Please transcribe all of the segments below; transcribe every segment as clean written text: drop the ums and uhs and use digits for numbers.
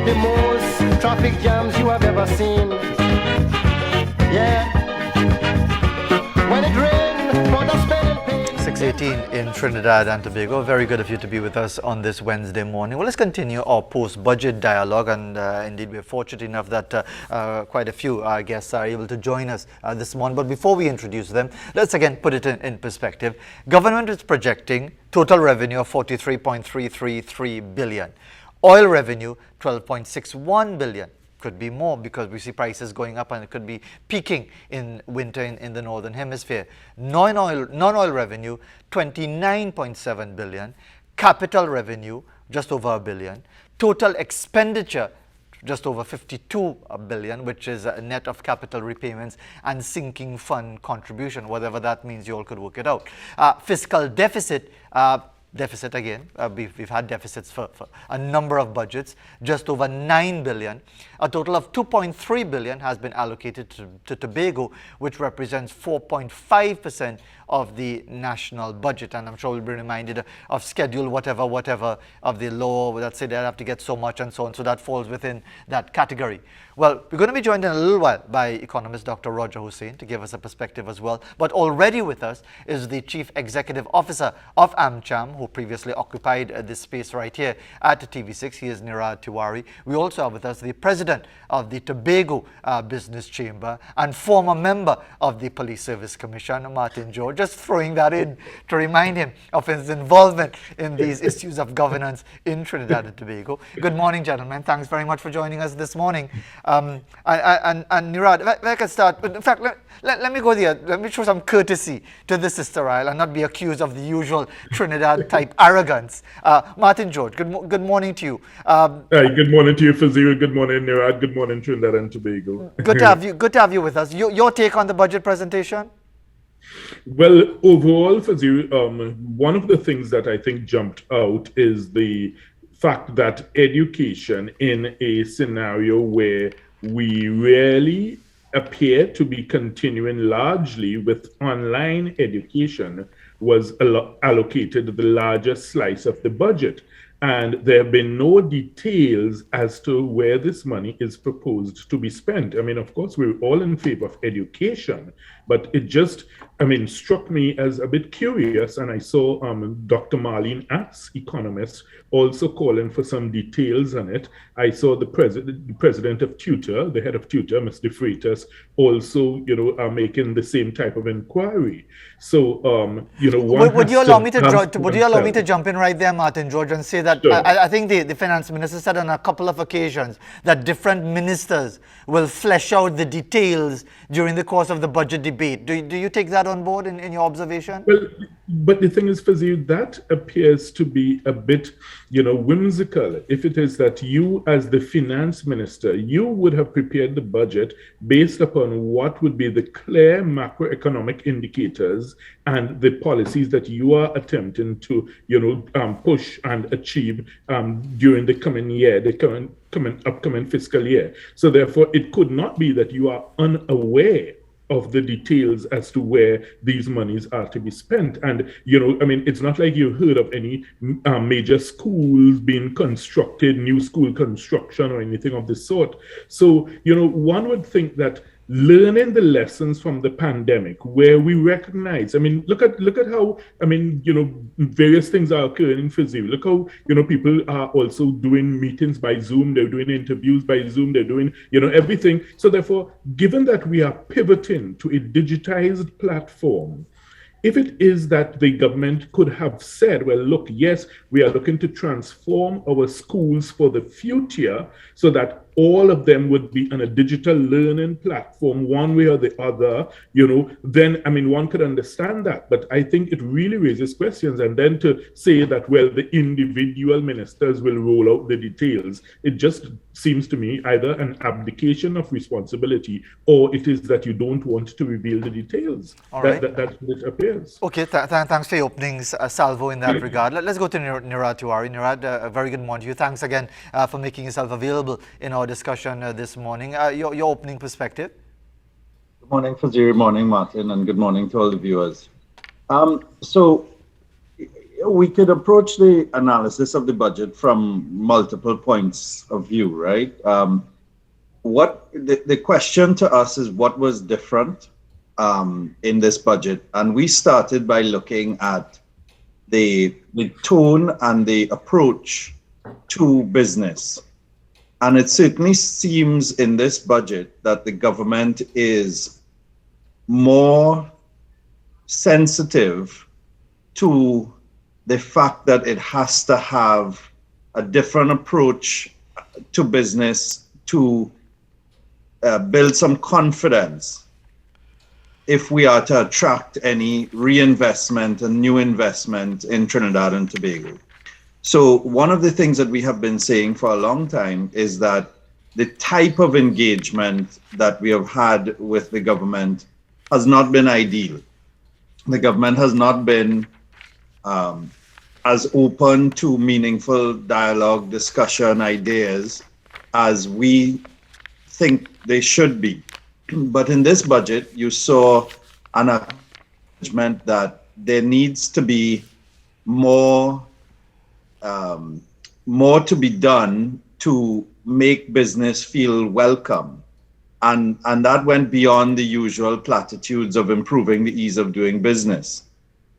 the most traffic jams you have ever seen. Yeah. When it rains, for the spelling pain. 6:18 in Trinidad and Tobago. Very good of you to be with us on this Wednesday morning. Well, let's continue our post-budget dialogue, and indeed we're fortunate enough that quite a few guests are able to join us this morning. But before we introduce them, let's again put it in perspective. Government is projecting total revenue of 43.333 billion. Oil revenue 12.61 billion. Could be more because we see prices going up, and it could be peaking in winter in the northern hemisphere. Non-oil revenue 29.7 billion. Capital revenue just over $1 billion. Total expenditure just over 52 billion, which is a net of capital repayments and sinking fund contribution, whatever that means. You all could work it out. Fiscal deficit. Deficit again, we've had deficits for a number of budgets, just over 9 billion. A total of 2.3 billion has been allocated to Tobago, which represents 4.5% of the national budget. And I'm sure we'll be reminded of schedule whatever of the law that say they have to get so much and so on. So that falls within that category. Well, we're going to be joined in a little while by economist Dr. Roger Hussein to give us a perspective as well. But already with us is the Chief Executive Officer of AmCham, who previously occupied this space right here at TV6. He is Nirad Tiwari. We also have with us the President of the Tobago Business Chamber and former member of the Police Service Commission, Martin George. Just throwing that in to remind him of his involvement in these issues of governance in Trinidad and Tobago. Good morning, gentlemen. Thanks very much for joining us this morning. And Nirad, if I can start, but in fact, let me go there. Let me show some courtesy to the sister Isle and not be accused of the usual Trinidad-type arrogance. Martin George, good morning to you. Good morning to you, Fazil. Good morning, Nirad. Good morning, Trinidad and Tobago. Good to have you with us. Your take on the budget presentation? Well, overall, Fazil, one of the things that I think jumped out is the fact that education in a scenario where we really appear to be continuing largely with online education was allocated the largest slice of the budget. And there have been no details as to where this money is proposed to be spent. I mean, of course, we're all in favor of education, but it just, struck me as a bit curious. And I saw Dr. Marlene Atz, economist, also calling for some details on it. I saw the president of Tutor, the head of Tutor, Mr. Freitas, also, making the same type of inquiry. So, would you allow me to jump in right there, Martin George, and say that sure. I think the finance minister said on a couple of occasions that different ministers will flesh out the details during the course of the budget debate. Do you take that on board in your observation? Well, but the thing is, Fazil, that appears to be a bit, whimsical. If it is that you, as the finance minister, you would have prepared the budget based upon what would be the clear macroeconomic indicators and the policies that you are attempting to, push and achieve during the coming year, upcoming fiscal year. So therefore, it could not be that you are unaware of the details as to where these monies are to be spent. And, it's not like you've heard of any major schools being constructed, new school construction or anything of the sort. So, one would think that learning the lessons from the pandemic, where we recognize, look at how, various things are occurring in Fazil. Look how, people are also doing meetings by Zoom, they're doing interviews by Zoom, they're doing, everything. So therefore, given that we are pivoting to a digitized platform, if it is that the government could have said, well, look, yes, we are looking to transform our schools for the future so that all of them would be on a digital learning platform one way or the other, then, one could understand that. But I think it really raises questions. And then to say that, well, the individual ministers will roll out the details, it just seems to me either an abdication of responsibility or it is that you don't want to reveal the details. All right. That's what it appears. Okay, thanks for your openings, Salvo, in that regard. Let's go to Nirad Tiwari. Nirad, a very good morning to you. Thanks again for making yourself available in our discussion this morning. Your opening perspective? Good morning, Fazil. Good morning, Martin, and good morning to all the viewers. So we could approach the analysis of the budget from multiple points of view, right? What the question to us is what was different in this budget, and we started by looking at the tone and the approach to business. And it certainly seems in this budget that the government is more sensitive to the fact that it has to have a different approach to business to build some confidence if we are to attract any reinvestment and new investment in Trinidad and Tobago. So one of the things that we have been saying for a long time is that the type of engagement that we have had with the government has not been ideal. The government has not been as open to meaningful dialogue, discussion, ideas as we think they should be. But in this budget, you saw an acknowledgement that there needs to be more to be done to make business feel welcome. And that went beyond the usual platitudes of improving the ease of doing business,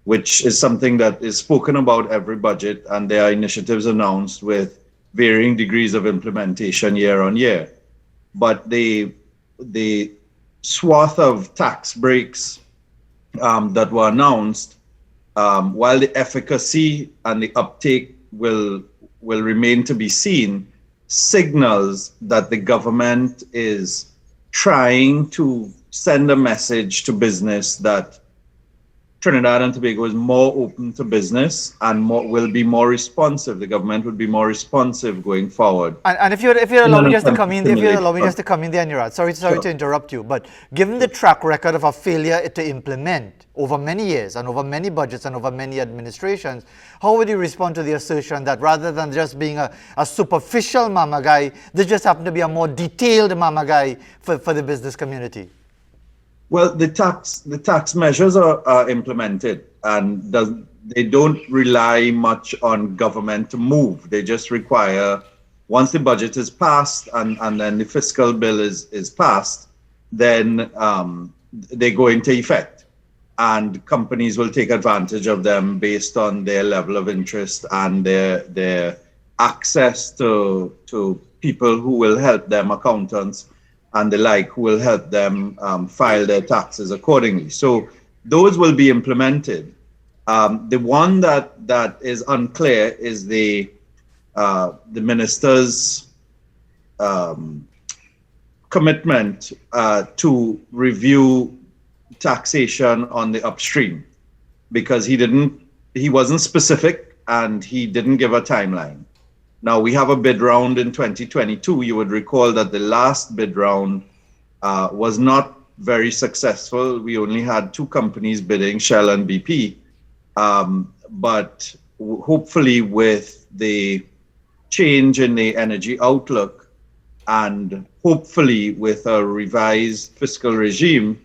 which is something that is spoken about every budget, and there are initiatives announced with varying degrees of implementation year on year. But the swath of tax breaks that were announced, while the efficacy and the uptake will remain to be seen, signals that the government is trying to send a message to business that Trinidad and Tobago is more open to business and will be more responsive. The government would be more responsive going forward. And if you allow me just to come in, there, Anurad, sorry to interrupt you, but given the track record of a failure to implement over many years and over many budgets and over many administrations, how would you respond to the assertion that rather than just being a superficial mama guy, there just happened to be a more detailed mama guy for the business community? Well, the tax measures are implemented, and they don't rely much on government to move. They just require, once the budget is passed and then the fiscal bill is passed, then they go into effect. And companies will take advantage of them based on their level of interest and their access to people who will help them, accountants and the like, who will help them file their taxes accordingly. So those will be implemented. The one that is unclear is the minister's commitment to review taxation on the upstream, because he wasn't specific and he didn't give a timeline. Now, we have a bid round in 2022. You would recall that the last bid round was not very successful. We only had two companies bidding, Shell and BP. But hopefully with the change in the energy outlook and hopefully with a revised fiscal regime,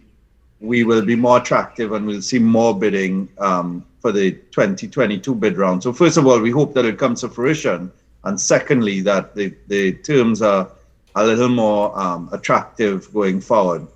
we will be more attractive and we'll see more bidding for the 2022 bid round. So first of all, we hope that it comes to fruition. And secondly, that the terms are a little more attractive going forward.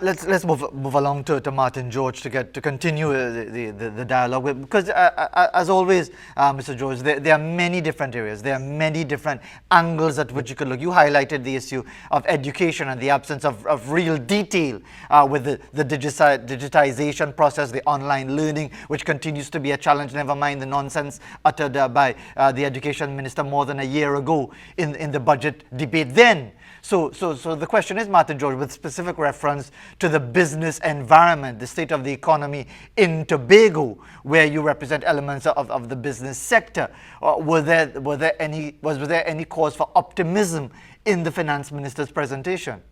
Let's move along to Martin George to continue the dialogue, because as always, Mr. George, there are many different areas, there are many different angles at which you could look. You highlighted the issue of education and the absence of real detail with the digitization process, the online learning, which continues to be a challenge. Never mind the nonsense uttered by the education minister more than a year ago in the budget debate then. So the question is, Martin George, with specific reference to the business environment, the state of the economy in Tobago, where you represent elements of the business sector, was there any cause for optimism in the finance minister's presentation?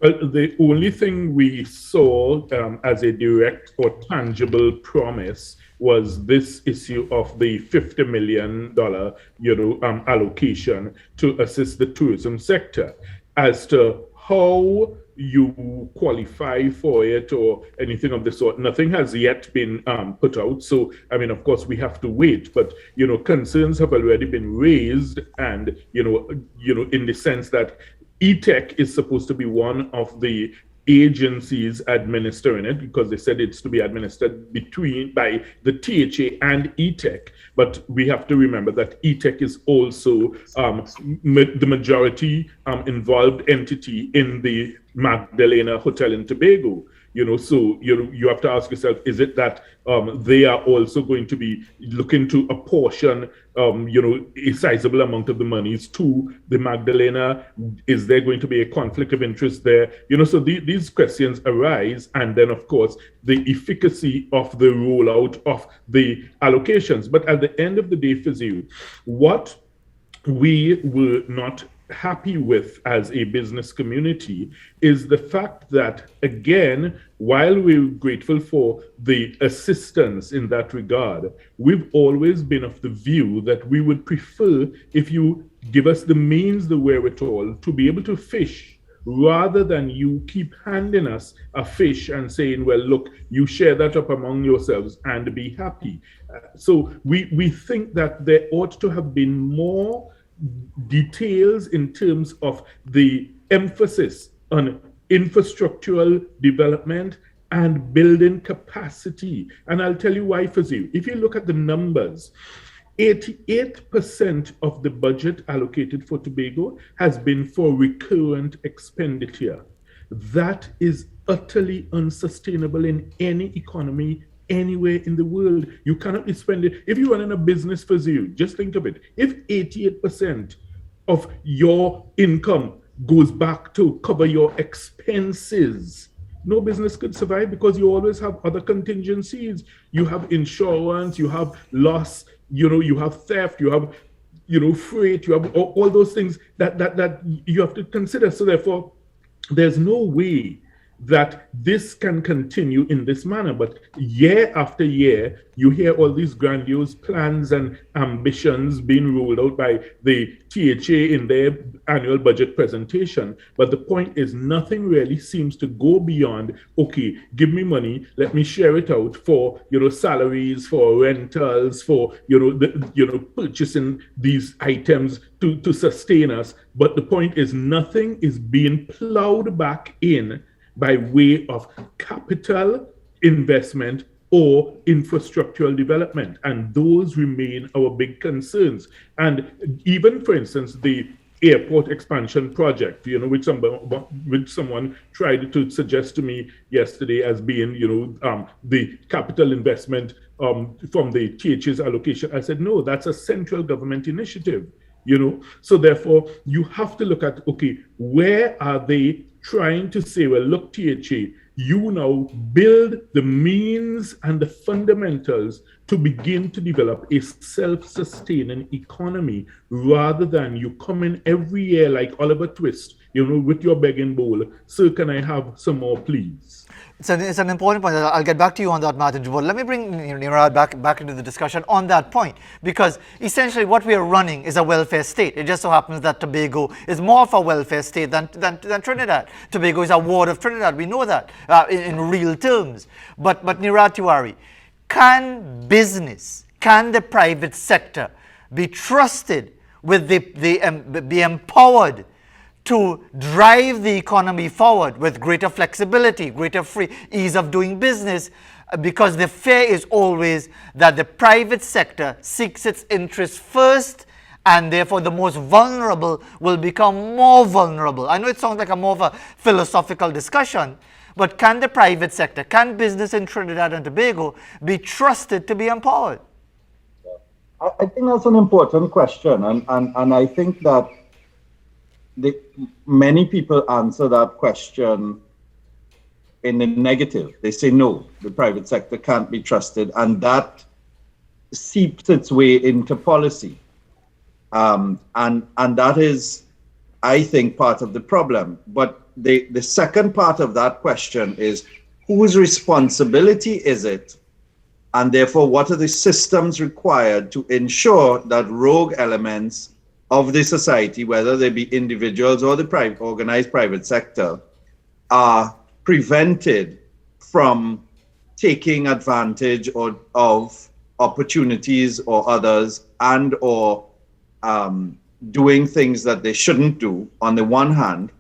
Well, the only thing we saw as a direct or tangible promise was this issue of the $50 million allocation to assist the tourism sector. As to how you qualify for it or anything of the sort. Nothing has yet been put out. So, I mean, of course, we have to wait. But, concerns have already been raised. And, in the sense that E-Tech is supposed to be one of the agencies administering it, because they said it's to be administered by the THA and E-Tech. But we have to remember that E-Tech is also the majority involved entity in the Magdalena Hotel in Tobago. So you have to ask yourself, is it that they are also going to be looking to apportion, a sizable amount of the monies to the Magdalena? Is there going to be a conflict of interest there? So these questions arise. And then, of course, the efficacy of the rollout of the allocations. But at the end of the day, Fazil, what we were not happy with as a business community is the fact that, again, while we're grateful for the assistance in that regard, we've always been of the view that we would prefer if you give us the means, the wherewithal to be able to fish, rather than you keep handing us a fish and saying, well, look, you share that up among yourselves and be happy. So we think that there ought to have been more details in terms of the emphasis on infrastructural development and building capacity. And I'll tell you why, Fazil. If you look at the numbers, 88% of the budget allocated for Tobago has been for recurrent expenditure. That is utterly unsustainable in any economy anywhere in the world. You cannot be spending, if you run in a business for zero, just think of it. If 88% of your income goes back to cover your expenses, no business could survive, because you always have other contingencies. You have insurance, you have loss, you have theft, you have, freight, you have all those things that you have to consider. So therefore, there's no way that this can continue in this manner. But year after year, you hear all these grandiose plans and ambitions being rolled out by the THA in their annual budget presentation. But the point is, nothing really seems to go beyond, okay, give me money, let me share it out for, salaries, for rentals, for, purchasing these items to sustain us. But the point is, nothing is being plowed back in by way of capital investment or infrastructural development. And those remain our big concerns. And even, for instance, the airport expansion project, which someone tried to suggest to me yesterday as being, the capital investment from the TH's allocation. I said, no, that's a central government initiative. So therefore you have to look at, okay, where are they trying to say, well, look, THA, you now build the means and the fundamentals to begin to develop a self-sustaining economy, rather than you come in every year like Oliver Twist, with your begging bowl. Sir, can I have some more, please? It's an important point. I'll get back to you on that, Martin. But let me bring Nirad back into the discussion on that point, because essentially what we are running is a welfare state. It just so happens that Tobago is more of a welfare state than Trinidad. Tobago is a ward of Trinidad. We know that in real terms. But Nirad Tiwari, can the private sector be trusted with be empowered to drive the economy forward with greater flexibility, greater ease of doing business? Because the fear is always that the private sector seeks its interests first, and therefore the most vulnerable will become more vulnerable. I know it sounds like more of a philosophical discussion, but can the private sector, can business in Trinidad and Tobago be trusted to be empowered? I think that's an important question, and I think that many people answer that question in the negative. They say, no, the private sector can't be trusted, and that seeps its way into policy. And that is, I think, part of the problem. But the second part of that question is, whose responsibility is it? And therefore, what are the systems required to ensure that rogue elements of the society, whether they be individuals or the organized private sector, are prevented from taking advantage of opportunities or others, and or doing things that they shouldn't do on the one hand.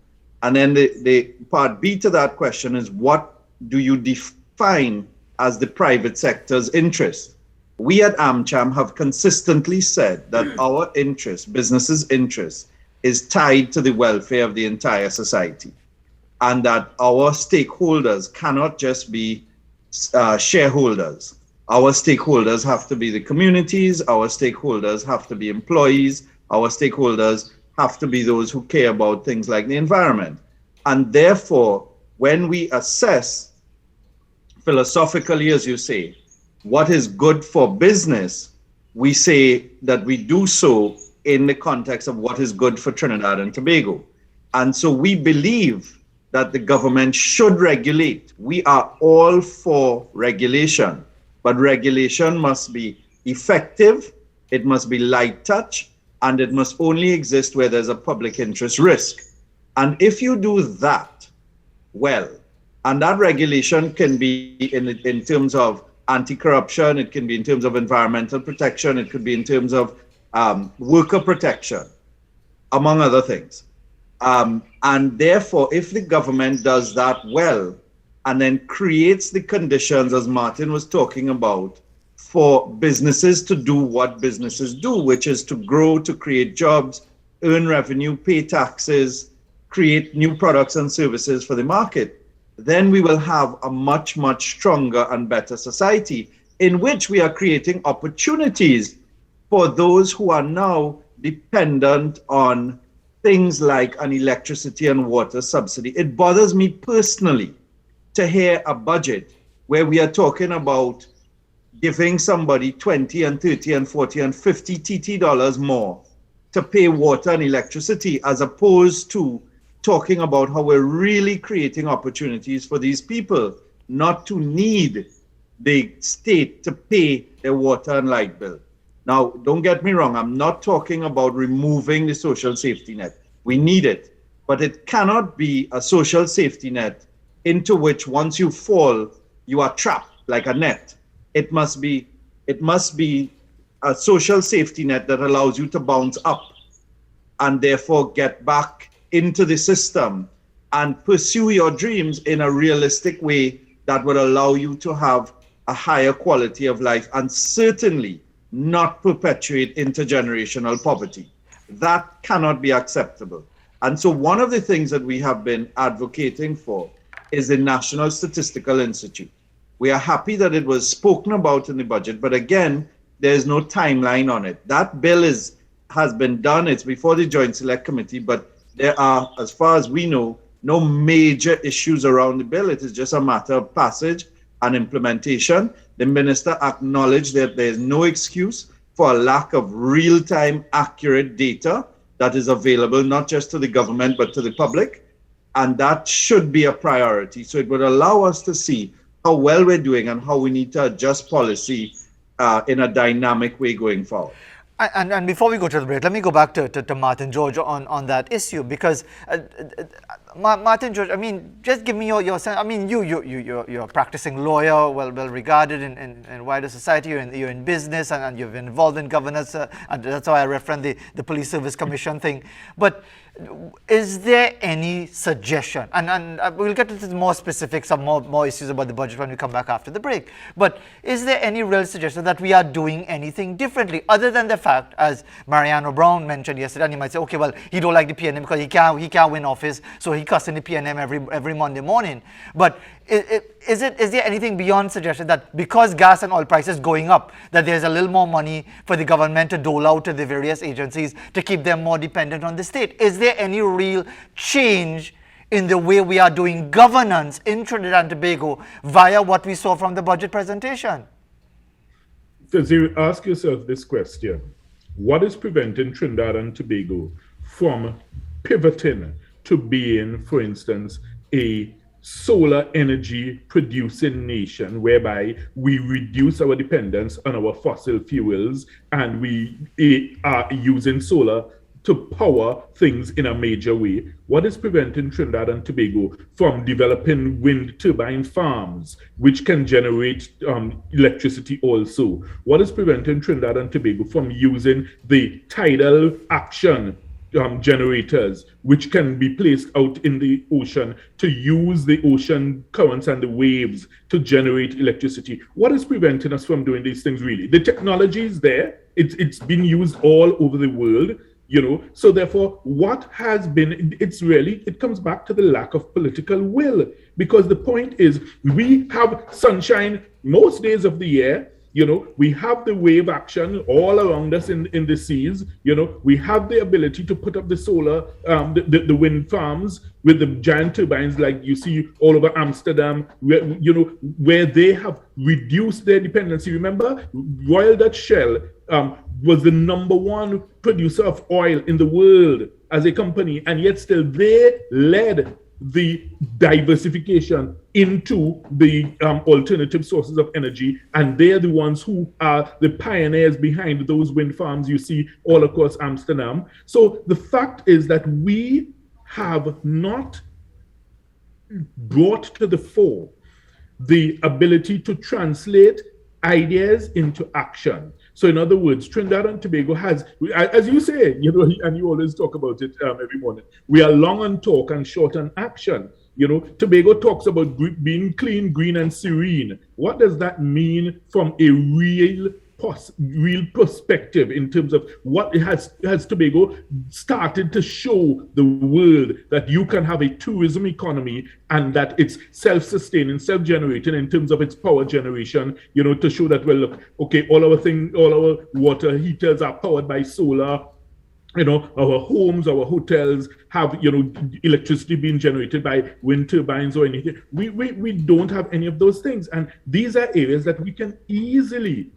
And then the part B to that question is, what do you define as the private sector's interest? We at AmCham have consistently said that our interest, businesses' interest, is tied to the welfare of the entire society, and that our stakeholders cannot just be shareholders. Our stakeholders have to be the communities, our stakeholders have to be employees, our stakeholders have to be those who care about things like the environment. And therefore, when we assess philosophically, as you say, what is good for business, we say that we do so in the context of what is good for Trinidad and Tobago. And so we believe that the government should regulate. We are all for regulation, but regulation must be effective, it must be light touch, and it must only exist where there's a public interest risk. And if you do that well, and that regulation can be in terms of anti-corruption, it can be in terms of environmental protection, it could be in terms of worker protection, among other things. And therefore, if the government does that well, and then creates the conditions, as Martin was talking about, for businesses to do what businesses do, which is to grow, to create jobs, earn revenue, pay taxes, create new products and services for the market, then we will have a much, much stronger and better society in which we are creating opportunities for those who are now dependent on things like an electricity and water subsidy. It bothers me personally to hear a budget where we are talking about giving somebody 20 and 30 and 40 and 50 TT dollars more to pay water and electricity, as opposed to talking about how we're really creating opportunities for these people not to need the state to pay their water and light bill. Now, don't get me wrong, I'm not talking about removing the social safety net. We need it, but it cannot be a social safety net into which once you fall, you are trapped like a net. It must be a social safety net that allows you to bounce up and therefore get back into the system and pursue your dreams in a realistic way that would allow you to have a higher quality of life and certainly not perpetuate intergenerational poverty. That cannot be acceptable. And so one of the things that we have been advocating for is the National Statistical Institute. We are happy that it was spoken about in the budget, but again, there's no timeline on it. That bill has been done, it's before the Joint Select Committee, but there are, as far as we know, no major issues around the bill. It is just a matter of passage and implementation. The minister acknowledged that there is no excuse for a lack of real-time accurate data that is available, not just to the government, but to the public. And that should be a priority. So it would allow us to see how well we're doing and how we need to adjust policy in a dynamic way going forward. And before we go to the break, let me go back to Martin George on that issue, because Martin George, I mean, just give me your sense. I mean, you're a practicing lawyer, well regarded in wider society. You're in business and you're involved in governance, and that's why I referenced the Police Service Commission thing. But is there any suggestion, and we'll get into more specifics, some more issues about the budget when we come back after the break, but is there any real suggestion that we are doing anything differently, other than the fact, as Mariano Brown mentioned yesterday, and you might say, okay, well, he don't like the PNM because he can't win office, so he cussing the PNM every Monday morning. But is there anything beyond suggestion that because gas and oil prices going up, that there's a little more money for the government to dole out to the various agencies to keep them more dependent on the state? Is there any real change in the way we are doing governance in Trinidad and Tobago via what we saw from the budget presentation? So you ask yourself this question: what is preventing Trinidad and Tobago from pivoting to being, for instance, a solar energy producing nation, whereby we reduce our dependence on our fossil fuels and we are using solar to power things in a major way? What is preventing Trinidad and Tobago from developing wind turbine farms, which can generate electricity also? What is preventing Trinidad and Tobago from using the tidal action generators, which can be placed out in the ocean to use the ocean currents and the waves to generate electricity? What is preventing us from doing these things really? The technology is there. It's been used all over the world. So therefore, what has been, it comes back to the lack of political will, because the point is we have sunshine most days of the year. We have the wave action all around us in the seas. We have the ability to put up the solar, the wind farms with the giant turbines like you see all over Amsterdam, where they have reduced their dependency. Remember, Royal Dutch Shell was the #1 producer of oil in the world as a company, and yet still they led the diversification into the alternative sources of energy, and they're the ones who are the pioneers behind those wind farms you see all across Amsterdam. So the fact is that we have not brought to the fore the ability to translate ideas into action. So in other words, Trinidad and Tobago has, as you say, and you always talk about it every morning, we are long on talk and short on action. Tobago talks about being clean, green, and serene. What does that mean from a real perspective in terms of what has Tobago started to show the world that you can have a tourism economy and that it's self-sustaining, self-generating in terms of its power generation, to show that, well, look, okay, all our water heaters are powered by solar. Our homes, our hotels have, electricity being generated by wind turbines or anything. We don't have any of those things. And these are areas that we can easily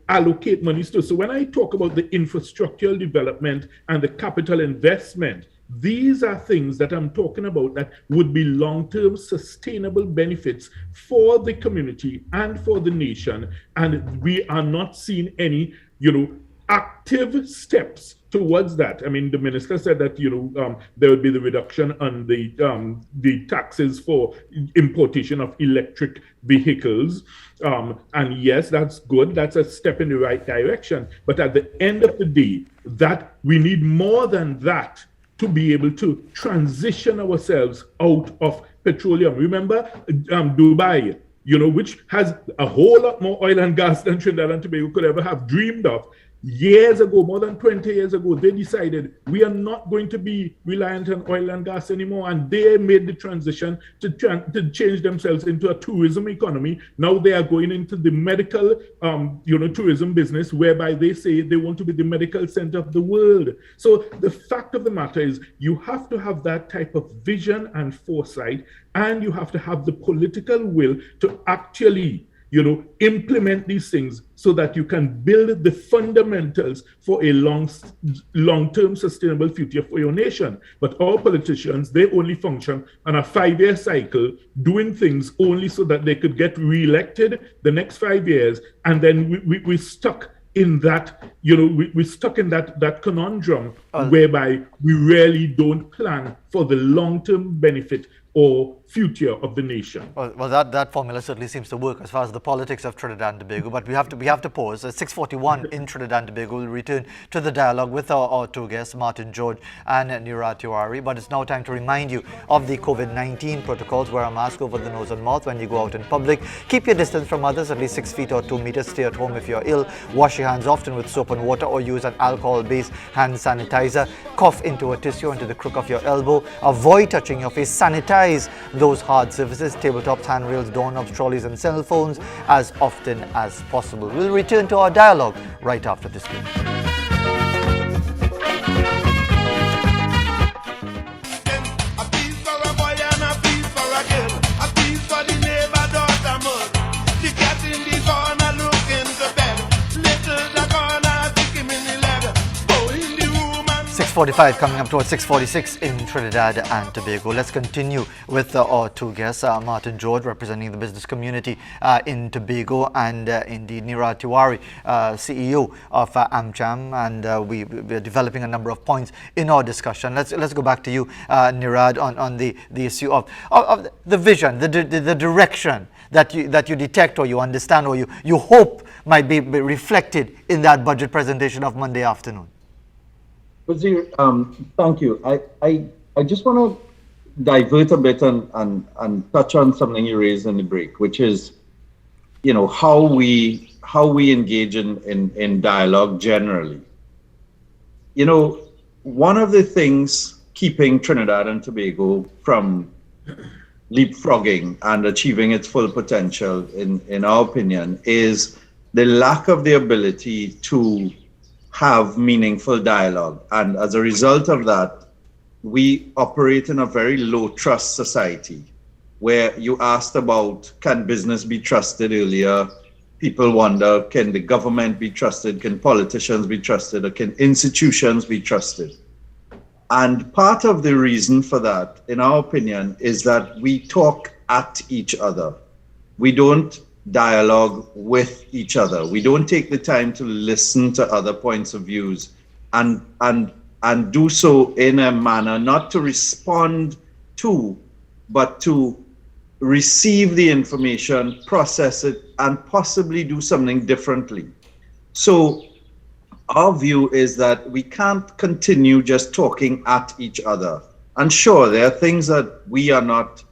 allocate monies to. So when I talk about the infrastructural development and the capital investment, these are things that I'm talking about that would be long-term sustainable benefits for the community and for the nation. And we are not seeing any, active steps towards that. I mean, the minister said that there would be the reduction on the taxes for importation of electric vehicles, and yes, that's good. That's a step in the right direction. But at the end of the day, that we need more than that to be able to transition ourselves out of petroleum. Remember, Dubai, which has a whole lot more oil and gas than Trinidad and Tobago could ever have dreamed of. Years ago, more than 20 years ago, they decided we are not going to be reliant on oil and gas anymore, and they made the transition to change themselves into a tourism economy. Now they are going into the medical, tourism business, whereby they say they want to be the medical center of the world. So the fact of the matter is, you have to have that type of vision and foresight, and you have to have the political will to actually implement these things so that you can build the fundamentals for a long-term sustainable future for your nation. But our politicians, they only function on a 5-year cycle, doing things only so that they could get re-elected the next 5 years. And then we're stuck in that, we're stuck in that conundrum whereby we really don't plan for the long-term benefit or future of the nation. Well, that formula certainly seems to work as far as the politics of Trinidad and Tobago, but we have to pause. At 6:41 in Trinidad and Tobago, we'll return to the dialogue with our two guests, Martin George and Nira Tiwari. But it's now time to remind you of the COVID-19 protocols. Wear a mask over the nose and mouth when you go out in public. Keep your distance from others, at least 6 feet or 2 meters. Stay at home if you're ill. Wash your hands often with soap and water, or use an alcohol-based hand sanitizer. Cough into a tissue into the crook of your elbow. Avoid touching your face. Sanitize those hard surfaces, tabletops, handrails, doorknobs, trolleys and cell phones as often as possible. We'll return to our dialogue right after this break. 6:45 coming up towards 6:46 in Trinidad and Tobago. Let's continue with our two guests, Martin George, representing the business community in Tobago, and indeed Nirad Tiwari, CEO of AmCham, and we're developing a number of points in our discussion. Let's go back to you, Nirad, on the issue of the vision, the direction that you detect or you understand or you hope might be reflected in that budget presentation of Monday afternoon. Wazir, thank you. I just want to divert a bit and touch on something you raised in the break, which is, how we engage in dialogue generally. One of the things keeping Trinidad and Tobago from leapfrogging and achieving its full potential, in our opinion, is the lack of the ability to have meaningful dialogue. And as a result of that, we operate in a very low trust society, where you asked about, can business be trusted earlier? People wonder, can the government be trusted? Can politicians be trusted? Or can institutions be trusted? And part of the reason for that, in our opinion, is that we talk at each other. We don't dialogue with each other. We don't take the time to listen to other points of views and do so in a manner not to respond to, but to receive the information, process it, and possibly do something differently. So our view is that we can't continue just talking at each other. And sure, there are things that we are not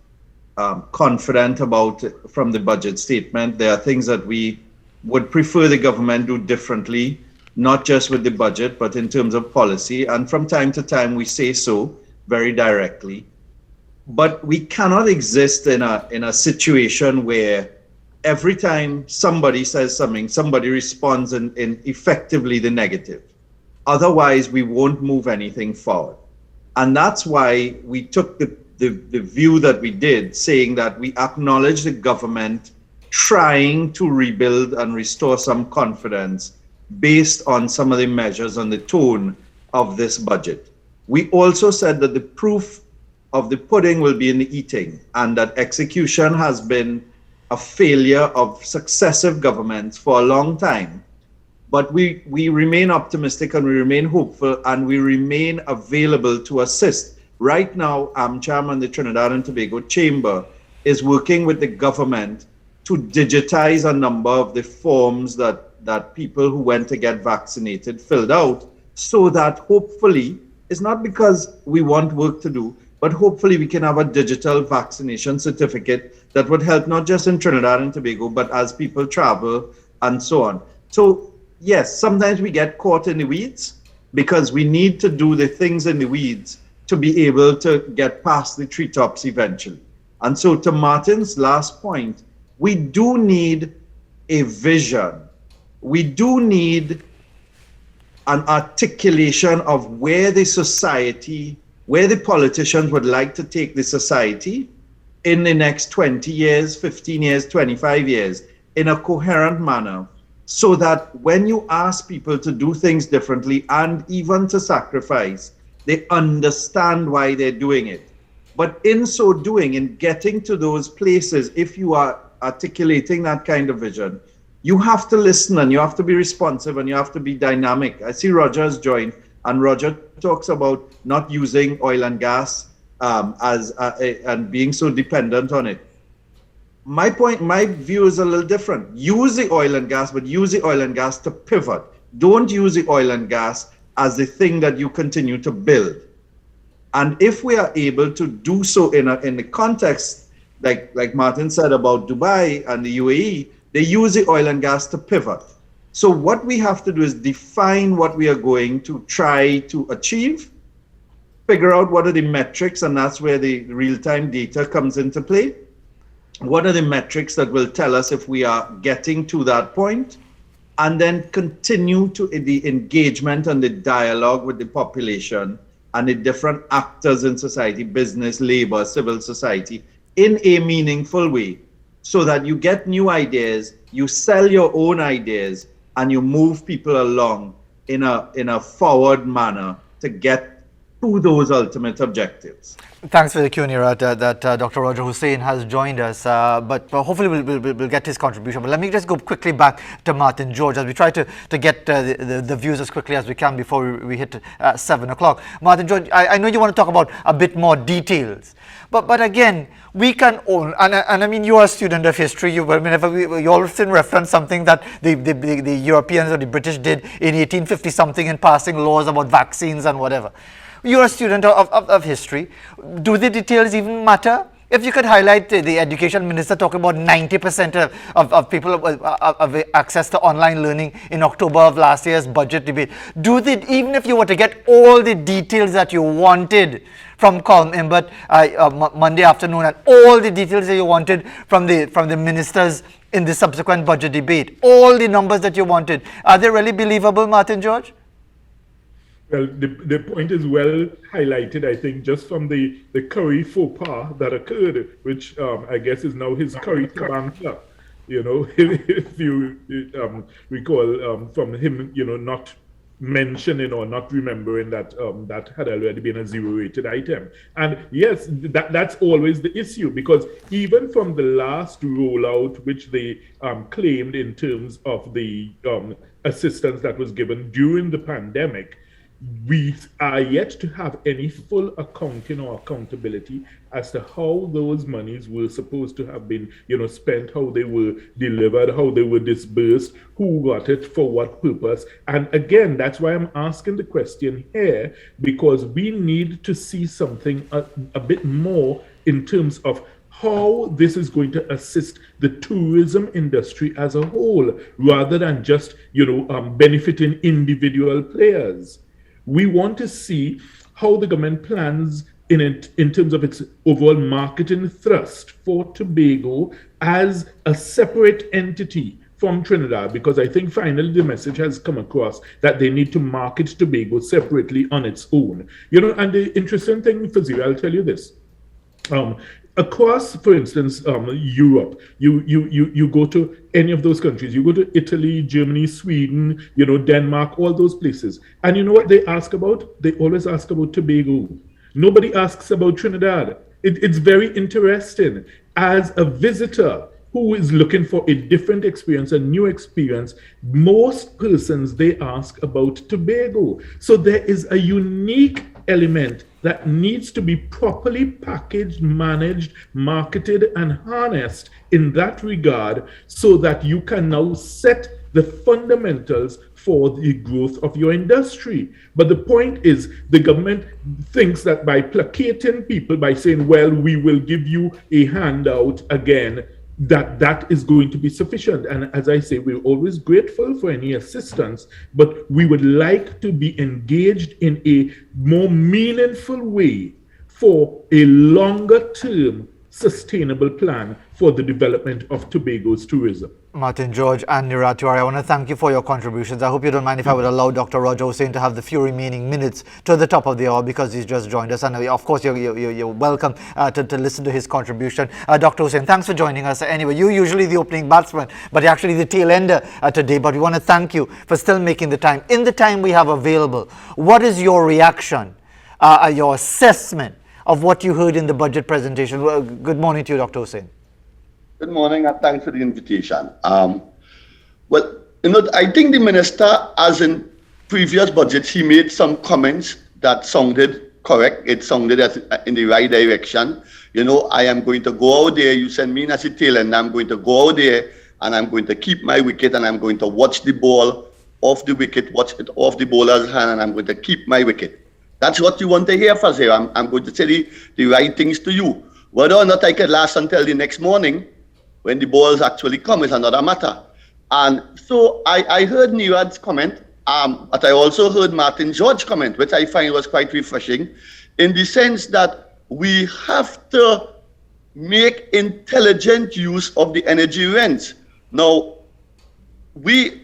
confident about from the budget statement. There are things that we would prefer the government do differently, not just with the budget, but in terms of policy. And from time to time, we say so very directly. But we cannot exist in a situation where every time somebody says something, somebody responds in effectively the negative. Otherwise, we won't move anything forward. And that's why we took the view that we did, saying that we acknowledge the government trying to rebuild and restore some confidence based on some of the measures and the tone of this budget. We also said that the proof of the pudding will be in the eating, and that execution has been a failure of successive governments for a long time. But we remain optimistic, and we remain hopeful, and we remain available to assist. Right now, AmCham and the Trinidad and Tobago Chamber is working with the government to digitize a number of the forms that people who went to get vaccinated filled out, so that hopefully, it's not because we want work to do, but hopefully we can have a digital vaccination certificate that would help not just in Trinidad and Tobago, but as people travel and so on. So yes, sometimes we get caught in the weeds because we need to do the things in the weeds to be able to get past the treetops eventually. And so to Martin's last point, we do need a vision. We do need an articulation of where the society, where the politicians would like to take the society in the next 20 years, 15 years, 25 years, in a coherent manner, so that when you ask people to do things differently and even to sacrifice, they understand why they're doing it. But in so doing, in getting to those places, if you are articulating that kind of vision, you have to listen and you have to be responsive and you have to be dynamic. I see Roger has joined, and Roger talks about not using oil and gas and being so dependent on it. My view is a little different. Use the oil and gas, but use the oil and gas to pivot. Don't use the oil and gas as the thing that you continue to build. And if we are able to do so in the context, like Martin said about Dubai and the UAE, they use the oil and gas to pivot. So what we have to do is define what we are going to try to achieve, figure out what are the metrics, and that's where the real-time data comes into play. What are the metrics that will tell us if we are getting to that point? And then continue to the engagement and the dialogue with the population and the different actors in society, business, labor, civil society, in a meaningful way, so that you get new ideas, you sell your own ideas, and you move people along in a forward manner to get to those ultimate objectives. Thanks for the cue, Nira, that Dr. Roger Hussein has joined us, but hopefully we'll get his contribution. But let me just go quickly back to Martin George as we try to get the views as quickly as we can before we hit 7 o'clock. Martin George, I know you want to talk about a bit more details, but again, we can own, and I mean, you are a student of history, you often reference something that the Europeans or the British did in 1850-something in passing laws about vaccines and whatever. You're a student of history. Do the details even matter? If you could highlight the education minister talking about 90% of people of access to online learning in October of last year's budget debate. Even if you were to get all the details that you wanted from Colm Imbert Monday afternoon and all the details that you wanted from the ministers in the subsequent budget debate, all the numbers that you wanted, are they really believable, Martin George? Well, the point is well highlighted, I think, just from the curry faux pas that occurred, which I guess is now his curry banter. You know, if you recall from him, not mentioning or not remembering that that had already been a zero-rated item. And yes, that's always the issue, because even from the last rollout, which they claimed in terms of the assistance that was given during the pandemic, we are yet to have any full accounting or accountability as to how those monies were supposed to have been, spent, how they were delivered, how they were disbursed, who got it, for what purpose. And again, that's why I'm asking the question here, because we need to see something a bit more in terms of how this is going to assist the tourism industry as a whole, rather than just, benefiting individual players. We want to see how the government plans in terms of its overall marketing thrust for Tobago as a separate entity from Trinidad, because I think finally the message has come across that they need to market Tobago separately on its own. And the interesting thing, Fazil, I'll tell you this. Across, for instance, Europe, you go to any of those countries, you go to Italy, Germany, Sweden, Denmark, all those places. And you know what they ask about? They always ask about Tobago. Nobody asks about Trinidad. It's very interesting. As a visitor who is looking for a different experience, a new experience, most persons, they ask about Tobago. So there is a unique element that needs to be properly packaged, managed, marketed, and harnessed in that regard, so that you can now set the fundamentals for the growth of your industry. But the point is, the government thinks that by placating people, by saying, well, we will give you a handout again, that is going to be sufficient. And as I say, we're always grateful for any assistance, but we would like to be engaged in a more meaningful way for a longer term sustainable plan for the development of Tobago's tourism. Martin George and Nira Tiwari, I want to thank you for your contributions. I hope you don't mind if I would allow Dr. Roger Hussein to have the few remaining minutes to the top of the hour, because he's just joined us. And of course, you're welcome to listen to his contribution. Dr. Hussein, thanks for joining us. Anyway, you're usually the opening batsman, but you're actually the tail ender today. But we want to thank you for still making the time. In the time we have available, what is your reaction, your assessment of what you heard in the budget presentation? Well, good morning to you, Dr. Hussein. Good morning, and thanks for the invitation. Well, I think the minister, as in previous budgets, he made some comments that sounded correct. It sounded as in the right direction. I am going to go out there. You send me as a tail end. I'm going to go out there and I'm going to keep my wicket, and I'm going to watch the ball off the wicket, watch it off the bowler's hand, and I'm going to keep my wicket. That's what you want to hear, Fazil. I'm going to say the right things to you. Whether or not I can last until the next morning, when the balls actually come, is another matter. And so I heard Nirad's comment, but I also heard Martin George's comment, which I find was quite refreshing, in the sense that we have to make intelligent use of the energy rents. Now,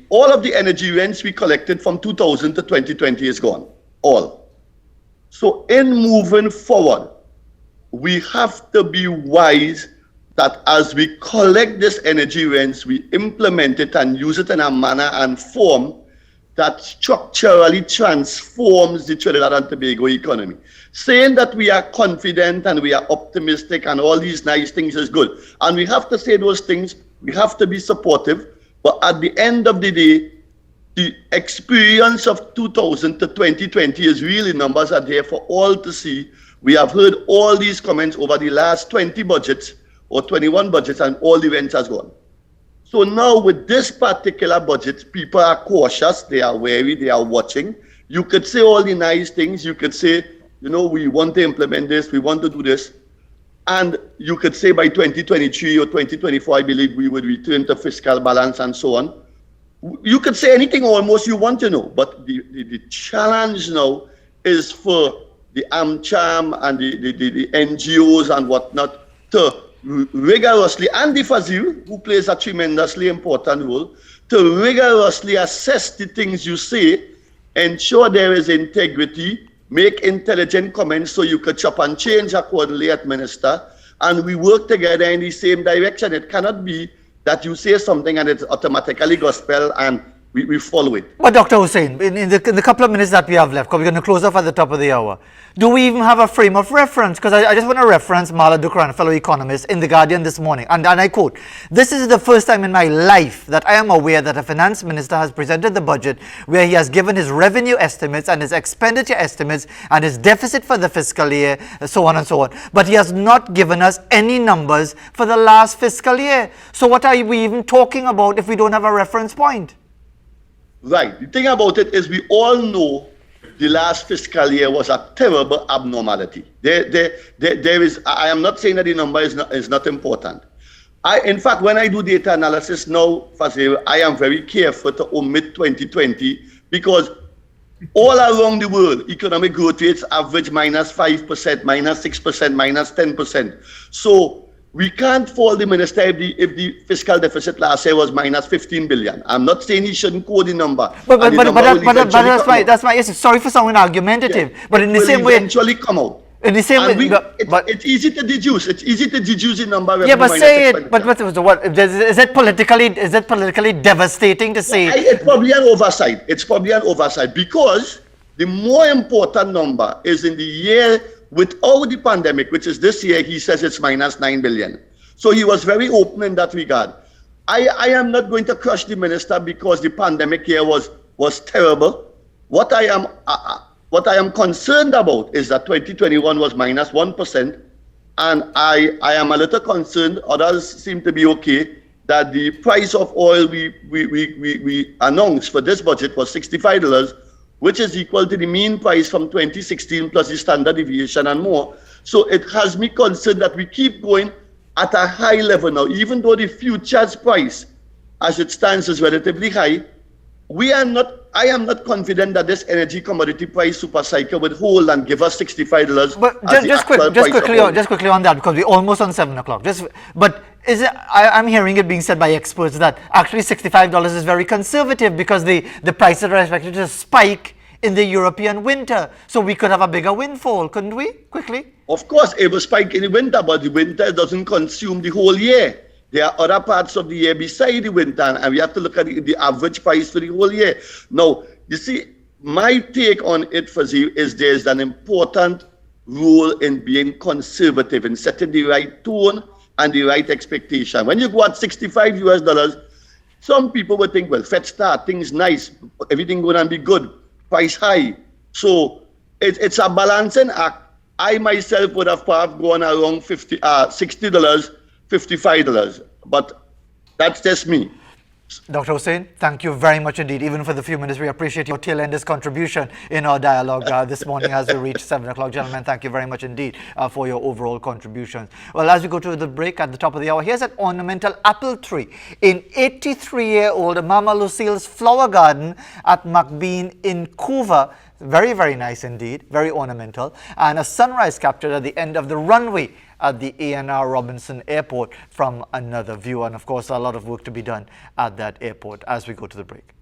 all of the energy rents we collected from 2000 to 2020 is gone, all. So in moving forward, we have to be wise that as we collect this energy rents, we implement it and use it in a manner and form that structurally transforms the Trinidad and Tobago economy. Saying that we are confident and we are optimistic and all these nice things is good. And we have to say those things, we have to be supportive, but at the end of the day, the experience of 2000 to 2020 is really, numbers are there for all to see. We have heard all these comments over the last 20 budgets or 21 budgets, and all the events has gone. So now with this particular budget, people are cautious, they are wary, they are watching. You could say all the nice things. You could say, you know, we want to implement this, we want to do this. And you could say by 2023 or 2024, I believe we would return to fiscal balance and so on. You could say anything almost you want to know, but the challenge now is for the AmCham and the NGOs and whatnot to rigorously, and the Fazil, who plays a tremendously important role, to rigorously assess the things you say, ensure there is integrity, make intelligent comments so you could chop and change accordingly at minister, and we work together in the same direction. It cannot be that you say something and it's automatically gospel and we follow it. But Dr. Hussein, in the couple of minutes that we have left, because we're going to close off at the top of the hour, do we even have a frame of reference? Because I just want to reference Mala Dukran, fellow economist, in The Guardian this morning. And I quote, "This is the first time in my life that I am aware that a finance minister has presented the budget where he has given his revenue estimates and his expenditure estimates and his deficit for the fiscal year, so on and so on. But he has not given us any numbers for the last fiscal year. So what are we even talking about if we don't have a reference point?" Right. The thing about it is we all know the last fiscal year was a terrible abnormality. There is, I am not saying that the number is not important. In fact, when I do data analysis now, Fazil, I am very careful to omit 2020 because all around the world, economic growth rates average -5%, -6%, -10%. So we can't fault the minister if the fiscal deficit last year was -15 billion. I'm not saying he shouldn't quote the number. But that's my issue. Sorry for sounding argumentative, but in the same way, eventually come out. In the same way, it's easy to deduce. It's easy to deduce the number. Yeah, but say it. But what is it politically devastating to say? It's probably an oversight. It's probably an oversight because the more important number is in the year without the pandemic, which is this year. He says it's -9 billion. So he was very open in that regard. I am not going to crush the minister because the pandemic year was terrible. What I am concerned about is that 2021 was -1%, and I am a little concerned. Others seem to be okay that the price of oil we announced for this budget was $65. Which is equal to the mean price from 2016 plus the standard deviation and more. So it has me concerned that we keep going at a high level now, even though the futures price as it stands is relatively high. I am not confident that this energy commodity price super cycle would hold and give us $65. But just quickly on that, because we're almost on 7 o'clock. But is it? I'm hearing it being said by experts that actually $65 is very conservative because the prices are expected to spike in the European winter. So we could have a bigger windfall, couldn't we? Quickly. Of course, it will spike in the winter, but the winter doesn't consume the whole year. There are other parts of the year beside the winter, and we have to look at the average price for the whole year. Now, you see, my take on it, Fazil, is there's an important role in being conservative, in setting the right tone and the right expectation. When you go at $65, some people would think, well, Fed start, things nice, everything going to be good, price high. So it's a balancing act. I myself would have perhaps gone around $60, $55, but that's just me. Dr. Hussein, thank you very much indeed. Even for the few minutes, we appreciate your tail-enders contribution in our dialogue this morning as we reach 7 o'clock. Gentlemen, thank you very much indeed for your overall contributions. Well, as we go to the break at the top of the hour, here's an ornamental apple tree in 83-year-old Mama Lucille's flower garden at McBean in Couva. Very, very nice indeed, very ornamental. And a sunrise captured at the end of the runway at the A&R Robinson Airport from another view. And of course, a lot of work to be done at that airport as we go to the break.